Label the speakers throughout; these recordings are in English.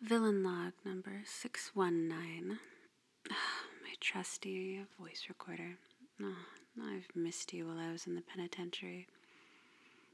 Speaker 1: Villain log number 619. My trusty voice recorder. I've missed you while I was in the penitentiary.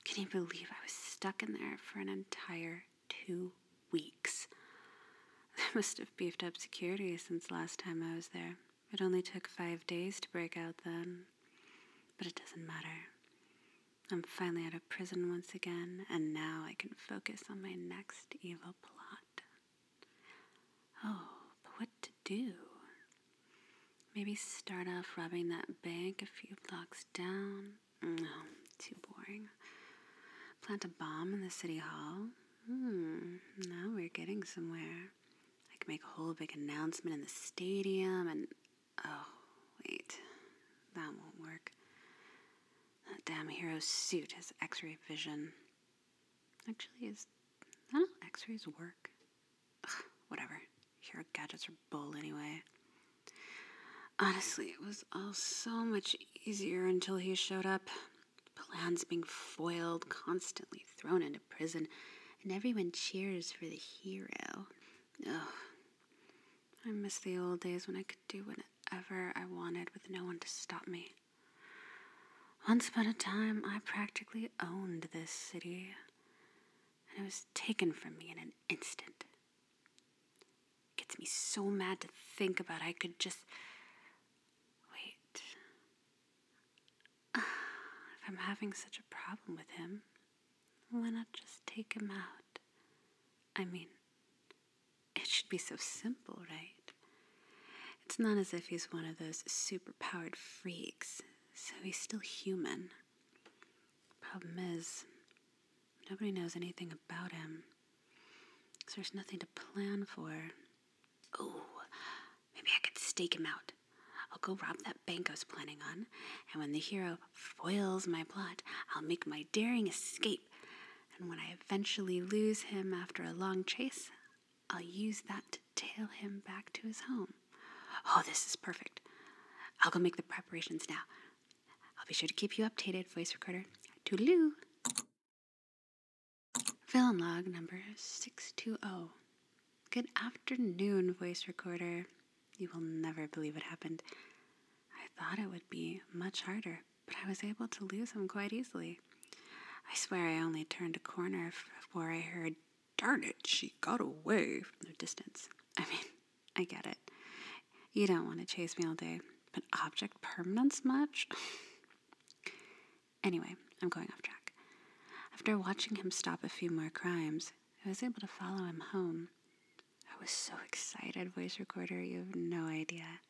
Speaker 1: Can you believe I was stuck in there for an entire 2 weeks? They must have beefed up security since last time I was there. It only took 5 days to break out then. But it doesn't matter. I'm finally out of prison once again, and now I can focus on my next evil plot. Oh, but what to do? Maybe start off robbing that bank a few blocks down? No, too boring. Plant a bomb in the city hall? Now we're getting somewhere. I can make a whole big announcement in the stadium and... Oh, wait. That won't work. That damn hero's suit has X-ray vision. Actually, is that how X-rays work? Ugh, whatever. Hero gadgets are bull anyway. Honestly, it was all so much easier until he showed up. Plans being foiled, constantly thrown into prison, and everyone cheers for the hero. Ugh. I miss the old days when I could do whatever I wanted with no one to stop me. Once upon a time, I practically owned this city, and it was taken from me in an instant. It gets me so mad to think about I could just... Wait. If I'm having such a problem with him, why not just take him out? I mean, it should be so simple, right? It's not as if he's one of those super-powered freaks, so he's still human. Problem is, nobody knows anything about him, so there's nothing to plan for. Oh, maybe I could stake him out. I'll go rob that bank I was planning on, and when the hero foils my plot, I'll make my daring escape. And when I eventually lose him after a long chase, I'll use that to tail him back to his home. Oh, this is perfect. I'll go make the preparations now. I'll be sure to keep you updated, voice recorder. Toodaloo. Villain log number 620. Good afternoon, voice recorder. You will never believe what happened. I thought it would be much harder, but I was able to lose him quite easily. I swear I only turned a corner before I heard, "Darn it, she got away," from the distance. I mean, I get it. You don't want to chase me all day, but object permanence much? Anyway, I'm going off track. After watching him stop a few more crimes, I was able to follow him home. I was so excited, voice recorder, you have no idea.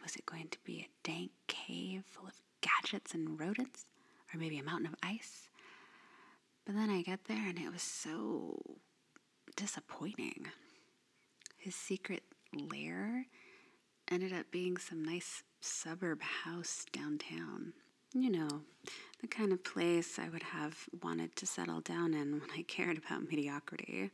Speaker 1: Was it going to be a dank cave full of gadgets and rodents? Or maybe a mountain of ice? But then I get there and it was so disappointing. His secret lair ended up being some nice suburb house downtown. You know, the kind of place I would have wanted to settle down in when I cared about mediocrity.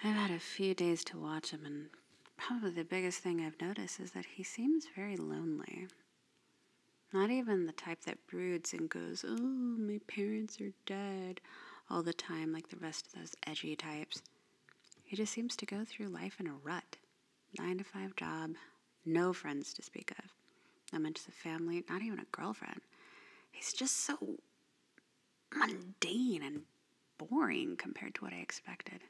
Speaker 1: I've had a few days to watch him, and probably the biggest thing I've noticed is that he seems very lonely. Not even the type that broods and goes, "Oh, my parents are dead," all the time like the rest of those edgy types. He just seems to go through life in a rut. 9-to-5 job, no friends to speak of. Not much of a family, not even a girlfriend. He's just so mundane and boring compared to what I expected.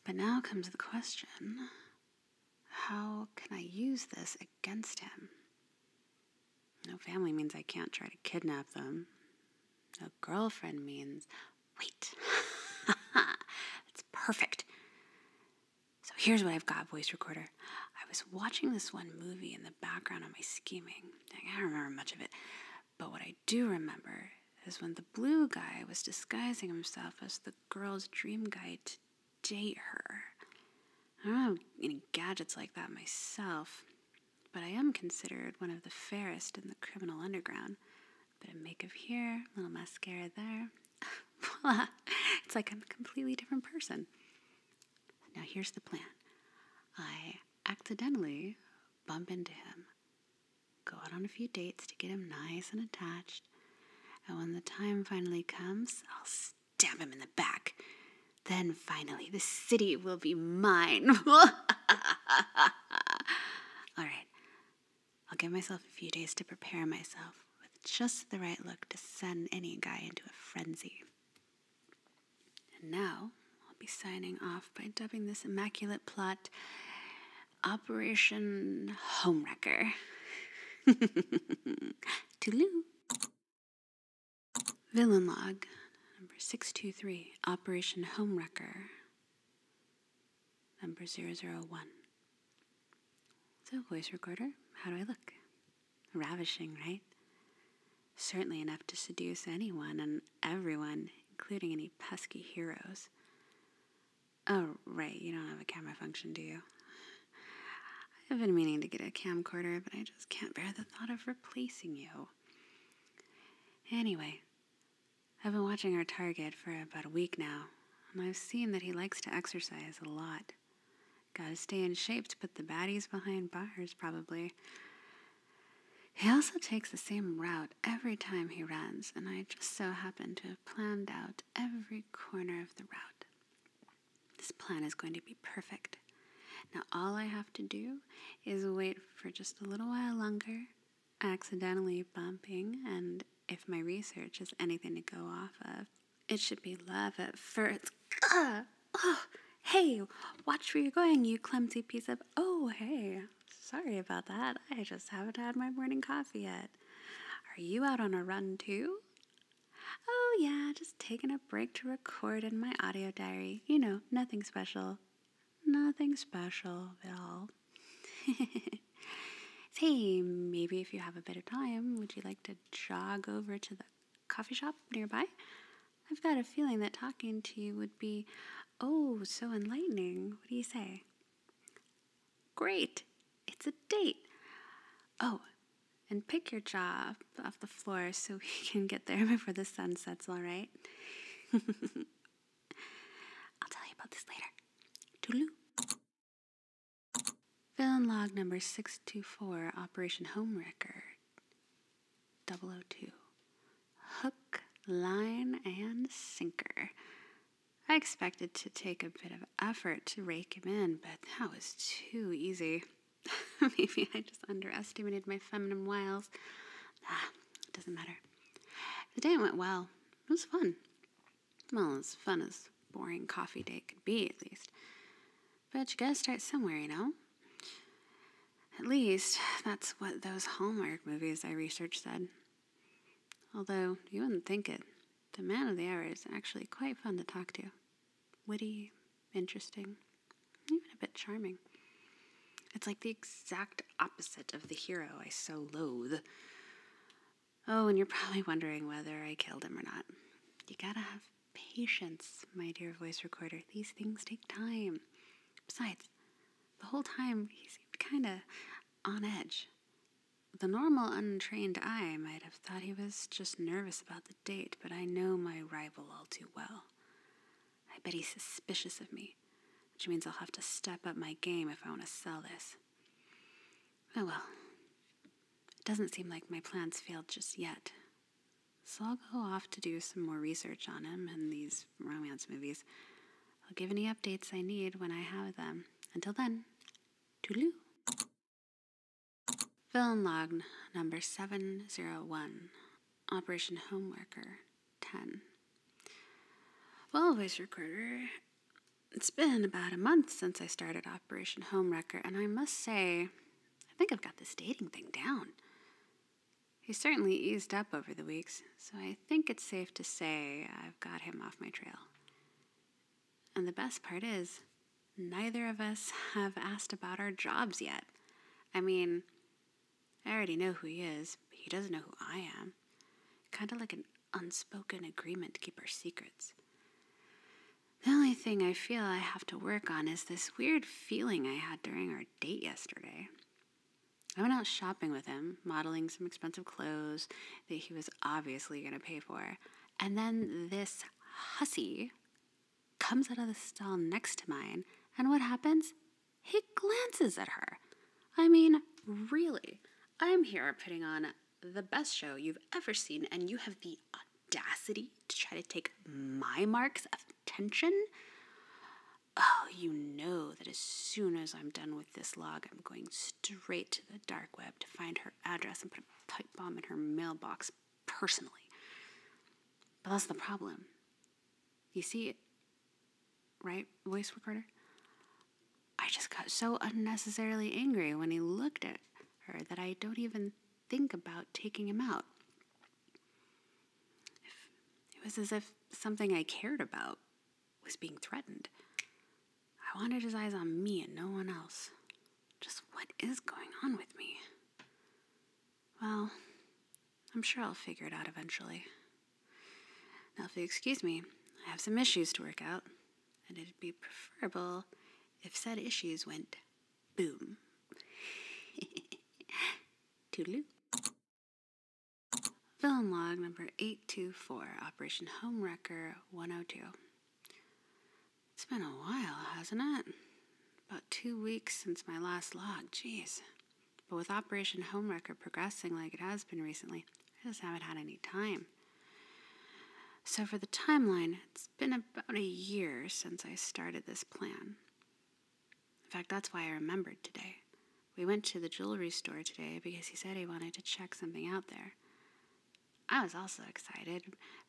Speaker 1: But now comes the question, how can I use this against him? No family means I can't try to kidnap them. No girlfriend means... Wait. That's perfect. So here's what I've got, voice recorder. I was watching this one movie in the background of my scheming. I don't remember much of it. But what I do remember is when the blue guy was disguising himself as the girl's dream guy to date her. I don't have any gadgets like that myself, but I am considered one of the fairest in the criminal underground. Bit of makeup here, a little mascara there. Voila! It's like I'm a completely different person. Now here's the plan. I accidentally bump into him, go out on a few dates to get him nice and attached, and when the time finally comes, I'll stab him in the back. Then finally, the city will be mine. All right, I'll give myself a few days to prepare myself with just the right look to send any guy into a frenzy. And now, I'll be signing off by dubbing this immaculate plot Operation Homewrecker. Toodaloo. Villainlog, number 623, Operation Homewrecker, number 001. So, voice recorder, how do I look? Ravishing, right? Certainly enough to seduce anyone and everyone, including any pesky heroes. Oh, right, you don't have a camera function, do you? I've been meaning to get a camcorder, but I just can't bear the thought of replacing you. Anyway, I've been watching our target for about a week now, and I've seen that he likes to exercise a lot. Gotta stay in shape to put the baddies behind bars, probably. He also takes the same route every time he runs, and I just so happen to have planned out every corner of the route. This plan is going to be perfect. Now all I have to do is wait for just a little while longer, accidentally bumping, and if my research is anything to go off of, it should be love at first. Hey, watch where you're going, you clumsy piece of... Oh, hey, sorry about that. I just haven't had my morning coffee yet. Are you out on a run too? Oh yeah, just taking a break to record in my audio diary. You know, nothing special. Nothing special, Bill. Hey, maybe if you have a bit of time, would you like to jog over to the coffee shop nearby? I've got a feeling that talking to you would be, oh, so enlightening. What do you say? Great. It's a date. Oh, and pick your jaw up off the floor so we can get there before the sun sets, all right? I'll tell you about this later. Toodaloo. Villain log number 624, Operation Homewrecker, 002. Hook, line, and sinker. I expected to take a bit of effort to rake him in, but that was too easy. Maybe I just underestimated my feminine wiles. It doesn't matter. The day went well. It was fun. Well, as fun as boring coffee date could be, at least. But you gotta start somewhere, you know? At least, that's what those Hallmark movies I researched said. Although, you wouldn't think it, the man of the hour is actually quite fun to talk to. Witty, interesting, even a bit charming. It's like the exact opposite of the hero I so loathe. Oh, and you're probably wondering whether I killed him or not. You gotta have patience, my dear voice recorder. These things take time. Besides, the whole time he seemed kinda on edge. The normal, untrained eye might have thought he was just nervous about the date, but I know my rival all too well. I bet he's suspicious of me, which means I'll have to step up my game if I want to sell this. Oh well. It doesn't seem like my plans failed just yet. So I'll go off to do some more research on him and these romance movies. I'll give any updates I need when I have them. Until then, toodaloo. Villain log number 701, Operation Homewrecker, 10. Well, voice recorder, it's been about a month since I started Operation Homewrecker, and I must say, I think I've got this dating thing down. He's certainly eased up over the weeks, so I think it's safe to say I've got him off my trail. And the best part is, neither of us have asked about our jobs yet. I mean, I already know who he is, but he doesn't know who I am. Kind of like an unspoken agreement to keep our secrets. The only thing I feel I have to work on is this weird feeling I had during our date yesterday. I went out shopping with him, modeling some expensive clothes that he was obviously going to pay for. And then this hussy comes out of the stall next to mine, and what happens? He glances at her. I mean, really? I'm here putting on the best show you've ever seen, and you have the audacity to try to take my marks of attention? you know that as soon as I'm done with this log, I'm going straight to the dark web to find her address and put a pipe bomb in her mailbox personally. But that's the problem. You see it, right, voice recorder? I just got so unnecessarily angry when he looked at her that I don't even think about taking him out. It was as if something I cared about was being threatened. I wanted his eyes on me and no one else. Just what is going on with me? Well, I'm sure I'll figure it out eventually. Now, if you excuse me, I have some issues to work out, and it'd be preferable if said issues went boom. Toodaloo. Villain log number 824, Operation Homewrecker 102. It's been a while, hasn't it? About 2 weeks since my last log, jeez. But with Operation Homewrecker progressing like it has been recently, I just haven't had any time. So for the timeline, it's been about a year since I started this plan. In fact, that's why I remembered today. We went to the jewelry store today because he said he wanted to check something out there. I was also excited,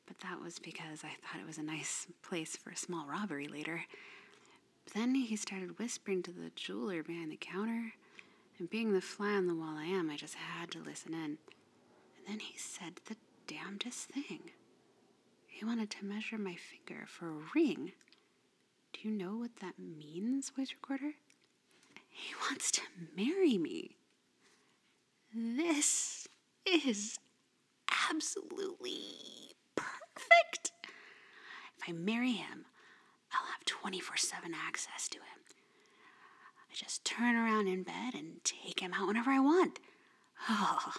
Speaker 1: but that was because I thought it was a nice place for a small robbery later. But then he started whispering to the jeweler behind the counter, and being the fly on the wall I am, I just had to listen in. And then he said the damnedest thing. He wanted to measure my finger for a ring. Do you know what that means, voice recorder? He wants to marry me. This is absolutely perfect. If I marry him, I'll have 24/7 access to him. I just turn around in bed and take him out whenever I want. Oh,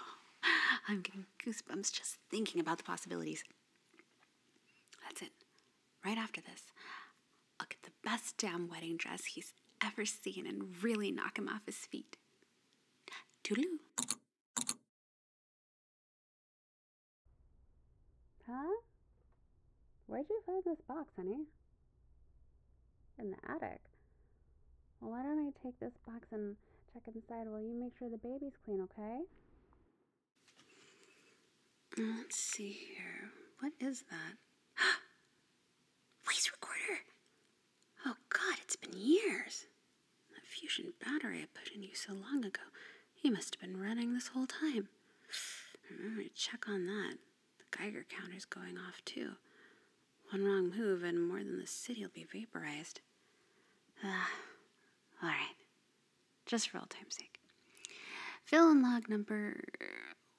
Speaker 1: I'm getting goosebumps just thinking about the possibilities. That's it. Right after this, I'll get the best damn wedding dress he's ever seen and really knock him off his feet. Toodaloo. Huh? Where'd you find this box, honey? In the attic. Well, why don't I take this box and check inside while you make sure the baby's clean, okay? Let's see here. What is that? Voice recorder! Oh, God, it's been years. That fusion battery I put in you so long ago, he must have been running this whole time. Remember to check on that. The Geiger counter's going off, too. One wrong move and more than the city will be vaporized. All right. Just for old time's sake. Villain log number...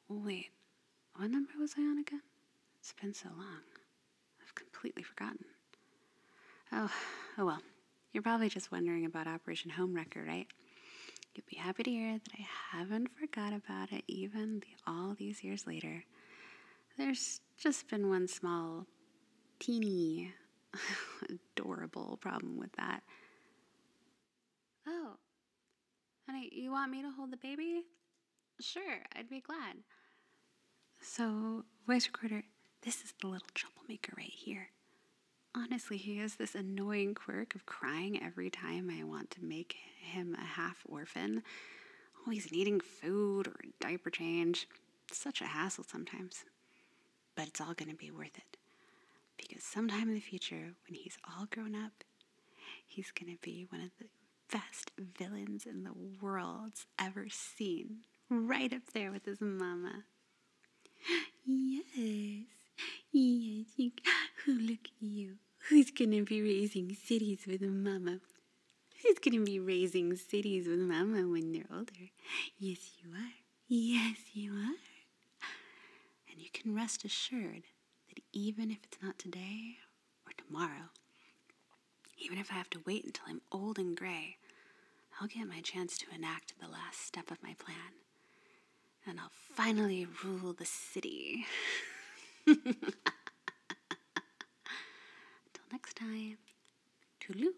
Speaker 1: Wait, what number was I on again? It's been so long. I've completely forgotten. Oh well. You're probably just wondering about Operation Homewrecker, right? You'll be happy to hear that I haven't forgot about it even all these years later. There's just been one small, teeny, adorable problem with that. Oh, honey, you want me to hold the baby? Sure, I'd be glad. So, voice recorder, this is the little troublemaker right here. Honestly, he has this annoying quirk of crying every time I want to make him a half-orphan. Always needing food or a diaper change. It's such a hassle sometimes. But it's all going to be worth it. Because sometime in the future, when he's all grown up, he's going to be one of the best villains in the world's ever seen. Right up there with his mama. Yes, look at you. Who's gonna be raising cities with mama? Who's gonna be raising cities with mama when they're older? Yes, you are. Yes, you are. And you can rest assured that even if it's not today or tomorrow, even if I have to wait until I'm old and gray, I'll get my chance to enact the last step of my plan. And I'll finally rule the city. Till next time, toodaloo.